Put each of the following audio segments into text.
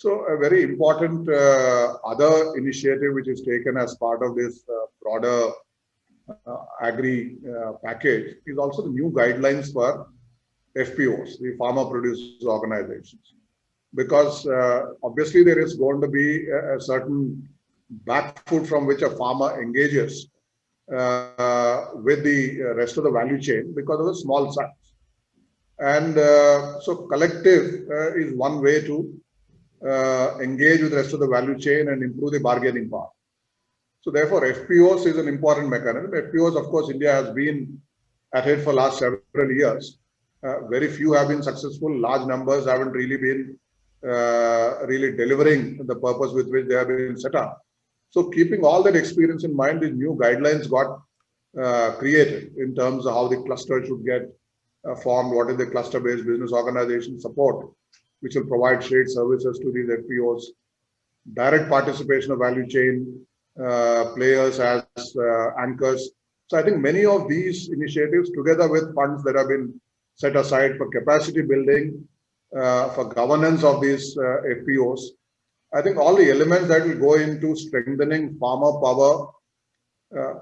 So a very important other initiative which is taken as part of this broader agri package is also the new guidelines for FPOs, the farmer producers organizations, because obviously there is going to be a certain back foot from which a farmer engages with the rest of the value chain because of the small size. And so collective is one way to engage with the rest of the value chain and improve the bargaining power. So therefore, FPOs is an important mechanism. FPOs, of course, India has been at it for the last several years. Very few have been successful. Large numbers haven't really been really delivering the purpose with which they have been set up. So keeping all that experience in mind, the new guidelines got created in terms of how the cluster should get formed, what is the cluster-based business organization support, which will provide shared services to these FPOs, direct participation of value chain players as anchors. So I think many of these initiatives, together with funds that have been set aside for capacity building, for governance of these FPOs, I think all the elements that will go into strengthening farmer power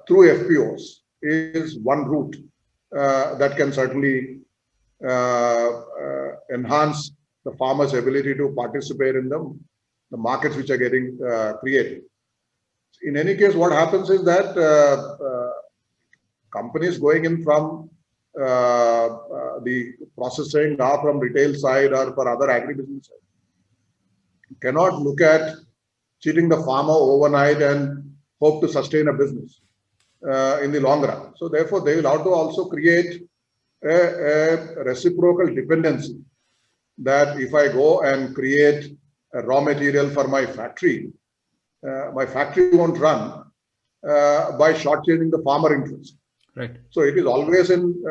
through FPOs is one route that can certainly enhance the farmers' ability to participate in the markets which are getting created. In any case, what happens is that companies going in from the processing or from retail side or for other agribusiness side cannot look at cheating the farmer overnight and hope to sustain a business in the long run. So therefore, they will have to also create a reciprocal dependency that if I go and create a raw material for my factory won't run by shortchanging the farmer interest. Right. So it is always in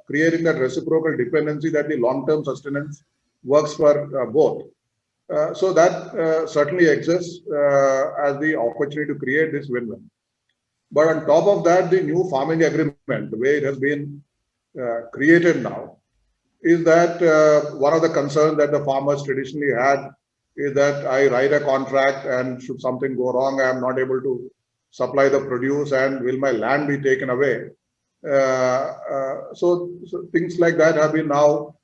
creating that reciprocal dependency that the long-term sustenance works for both. So that certainly exists as the opportunity to create this win-win. But on top of that, the new farming agreement, the way it has been created now, is that one of the concerns that the farmers traditionally had is that I write a contract and should something go wrong, I am not able to supply the produce and will my land be taken away? So things like that have been now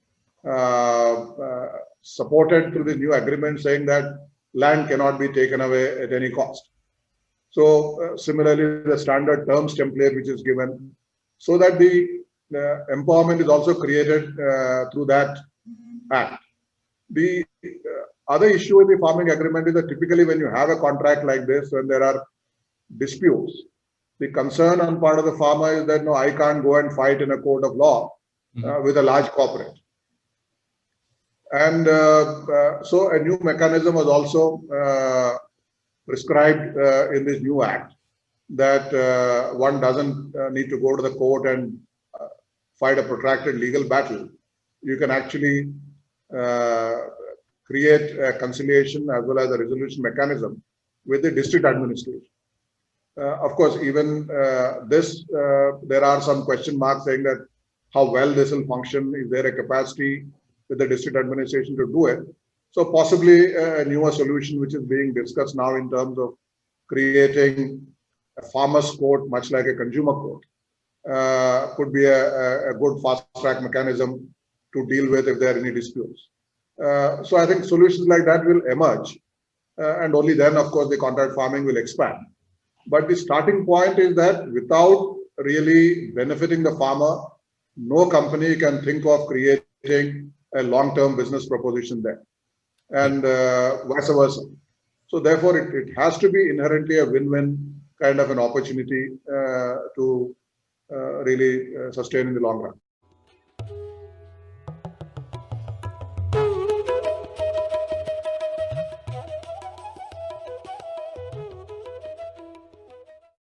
supported through the new agreement saying that land cannot be taken away at any cost. So similarly, the standard terms template which is given so that the empowerment is also created through that act. The other issue with the farming agreement is that typically when you have a contract like this, when there are disputes, the concern on part of the farmer is that no, I can't go and fight in a court of law with a large corporate. And so a new mechanism was also prescribed in this new act that one doesn't need to go to the court and fight a protracted legal battle. You can actually create a conciliation as well as a resolution mechanism with the district administration. Of course, even there are some question marks saying that how well this will function. Is there a capacity with the district administration to do it? So possibly a newer solution which is being discussed now in terms of creating a farmers court, much like a consumer court, could be a good fast track mechanism to deal with if there are any disputes. So I think solutions like that will emerge, and only then, of course, the contract farming will expand. But the starting point is that without really benefiting the farmer, no company can think of creating a long-term business proposition there, and vice versa. So therefore, it has to be inherently a win-win kind of an opportunity to really sustain in the long run.